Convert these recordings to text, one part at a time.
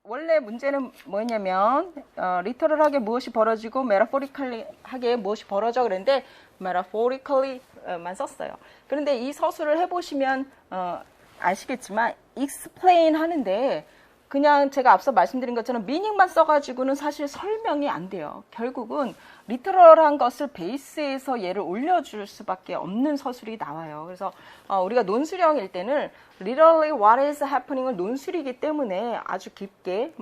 원래 문제는 뭐냐면 리터럴하게 무엇이 벌어지고 메타포리컬리하게 무엇이 벌어져 그랬는데 metaphorically만 썼어요. 그런데 이 서술을 해보시면 아시겠지만 explain 하는데 그냥 제가 앞서 말씀드린 것처럼 meaning만 써가지고는 사실 설명이 안 돼요. 결국은 리터럴한 것을 베이스에서 얘를 올려줄 수밖에 없는 서술이 나와요. 그래서 우리가 논술형일 때는 literally what is happening을 논술이기 때문에 아주 깊게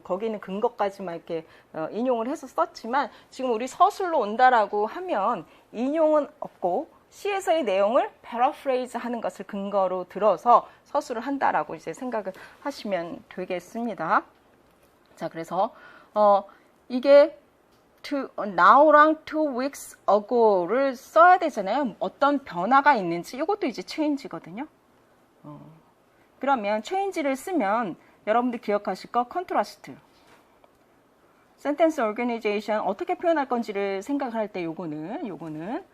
거기 있는 근거까지만 이렇게 인용을 해서 썼지만 지금 우리 서술로 온다라고 하면 인용은 없고 시에서의 내용을 paraphrase 하는 것을 근거로 들어서 서술을 한다라고 이제 생각을 하시면 되겠습니다. 자, 그래서 이게 now랑 2 weeks ago를 써야 되잖아요. 어떤 변화가 있는지 이것도 이제 change거든요. 그러면 change를 쓰면 여러분들 기억하실 거 contrast, sentence organization 어떻게 표현할 건지를 생각할 때 요거는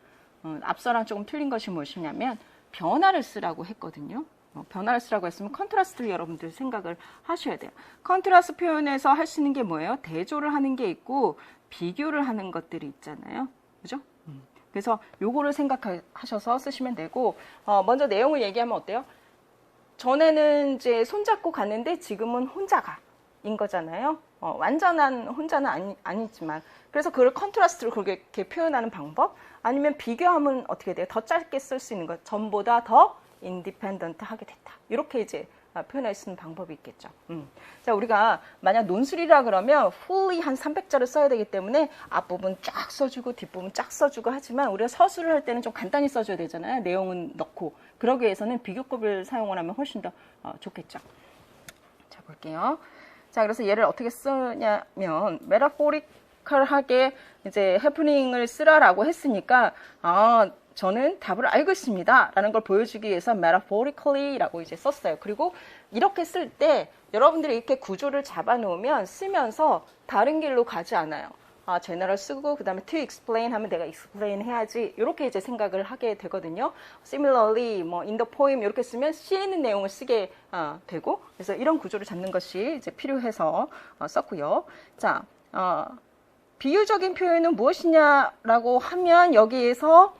앞서랑 조금 틀린 것이 무엇이냐면 변화를 쓰라고 했거든요. 변화를 쓰라고 했으면 컨트라스트를 여러분들 생각을 하셔야 돼요. 컨트라스트 표현에서 할 수 있는 게 뭐예요? 대조를 하는 게 있고 비교를 하는 것들이 있잖아요. 그죠? 그래서 요거를 생각하셔서 쓰시면 되고 먼저 내용을 얘기하면 어때요? 전에는 이제 손잡고 갔는데 지금은 혼자가인 거잖아요. 완전한 혼자는 아니지만 그래서 그걸 컨트라스트로 그렇게 표현하는 방법 아니면 비교하면 어떻게 돼요? 더 짧게 쓸 수 있는 것 전보다 더 인디펜던트 하게 됐다. 이렇게 이제 표현할 수 있는 방법이 있겠죠. 자, 우리가 만약 논술이라 그러면 fully 한 300자를 써야 되기 때문에 앞부분 쫙 써주고 뒷부분 쫙 써주고 하지만 우리가 서술을 할 때는 좀 간단히 써줘야 되잖아요. 내용은 넣고. 그러기 위해서는 비교급을 사용을 하면 훨씬 더 좋겠죠. 자, 볼게요. 자, 그래서 얘를 어떻게 쓰냐면 metaphorical하게 이제 happening을 쓰라라고 했으니까 저는 답을 알고 있습니다. 라는 걸 보여주기 위해서 metaphorically라고 이제 썼어요. 그리고 이렇게 쓸 때 여러분들이 이렇게 구조를 잡아 놓으면 쓰면서 다른 길로 가지 않아요. general 쓰고 그 다음에 to explain 하면 내가 explain 해야지 이렇게 이제 생각을 하게 되거든요. Similarly, 뭐 in the poem 이렇게 쓰면 시에 있는 내용을 쓰게 되고 그래서 이런 구조를 잡는 것이 이제 필요해서 썼고요. 자, 비유적인 표현은 무엇이냐라고 하면 여기에서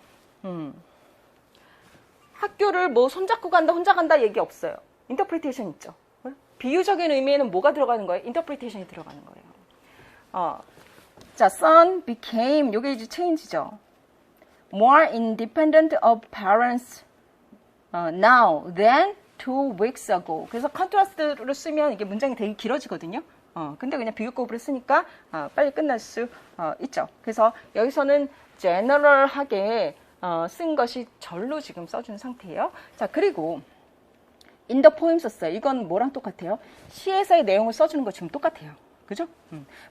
학교를 뭐 손잡고 간다, 혼자 간다 얘기 없어요. 인터프리테이션 있죠. 비유적인 의미에는 뭐가 들어가는 거예요? 인터프리테이션이 들어가는 거예요. 자, son became, 요게 이제 change죠. more independent of parents now than 2 weeks ago. 그래서 컨트라스트를 쓰면 이게 문장이 되게 길어지거든요. 근데 그냥 비유급으로 쓰니까 빨리 끝날 수 있죠. 그래서 여기서는 general하게 쓴 것이 절로 지금 써준 상태예요. 자, 그리고 in the poem 썼어요. 이건 뭐랑 똑같아요? 시에서의 내용을 써주는 거 지금 똑같아요. 그죠?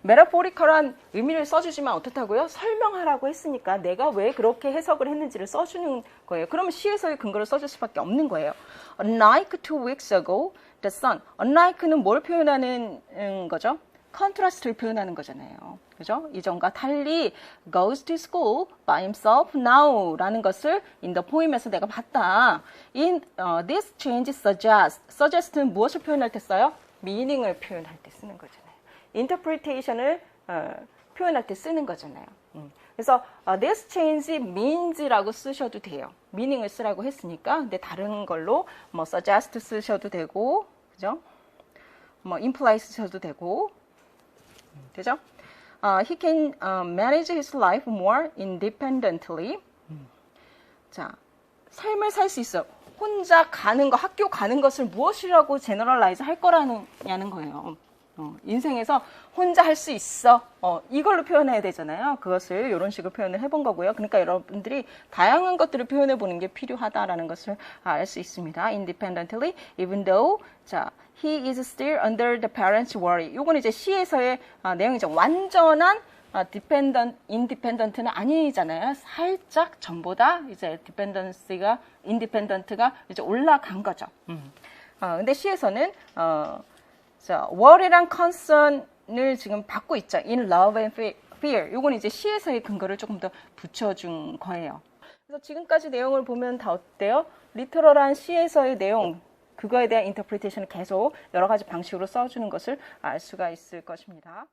metaphorical한 의미를 써주지만 어떻다고요? 설명하라고 했으니까 내가 왜 그렇게 해석을 했는지를 써주는 거예요. 그러면 시에서의 근거를 써줄 수밖에 없는 거예요. Unlike 2 weeks ago, the sun. Unlike는 뭘 표현하는 거죠? 컨트라스트를 표현하는 거잖아요. 그죠? 이전과 달리 goes to school by himself now 라는 것을 in the poem에서 내가 봤다. In this change suggest는 무엇을 표현할 때 써요? meaning을 표현할 때 쓰는 거잖아요. interpretation을 표현할 때 쓰는 거잖아요. 그래서 this change means라고 쓰셔도 돼요. meaning을 쓰라고 했으니까. 근데 다른 걸로 뭐 suggest 쓰셔도 되고, 그죠? 뭐 imply 쓰셔도 되고, 되죠? He can manage his life more independently. 자, 삶을 살 수 있어. 혼자 가는 거, 학교 가는 것을 무엇이라고 제너럴라이즈 할 거라는 거예요. 인생에서 혼자 할 수 있어. 이걸로 표현해야 되잖아요. 그것을 이런 식으로 표현을 해본 거고요. 그러니까 여러분들이 다양한 것들을 표현해 보는 게 필요하다라는 것을 알 수 있습니다. Independently, even though, 자, he is still under the parents' worry. 요건 이제 시에서의 내용이죠. 완전한 independent는 아니잖아요. 살짝 전보다 이제 independent가 이제 올라간 거죠. 근데 시에서는 자, worry랑 concern을 지금 받고 있죠. In love and fear. 요건 이제 시에서의 근거를 조금 더 붙여준 거예요. 그래서 지금까지 내용을 보면 다 어때요? 리터럴한 시에서의 내용 그거에 대한 인터프리테이션을 계속 여러 가지 방식으로 써주는 것을 알 수가 있을 것입니다.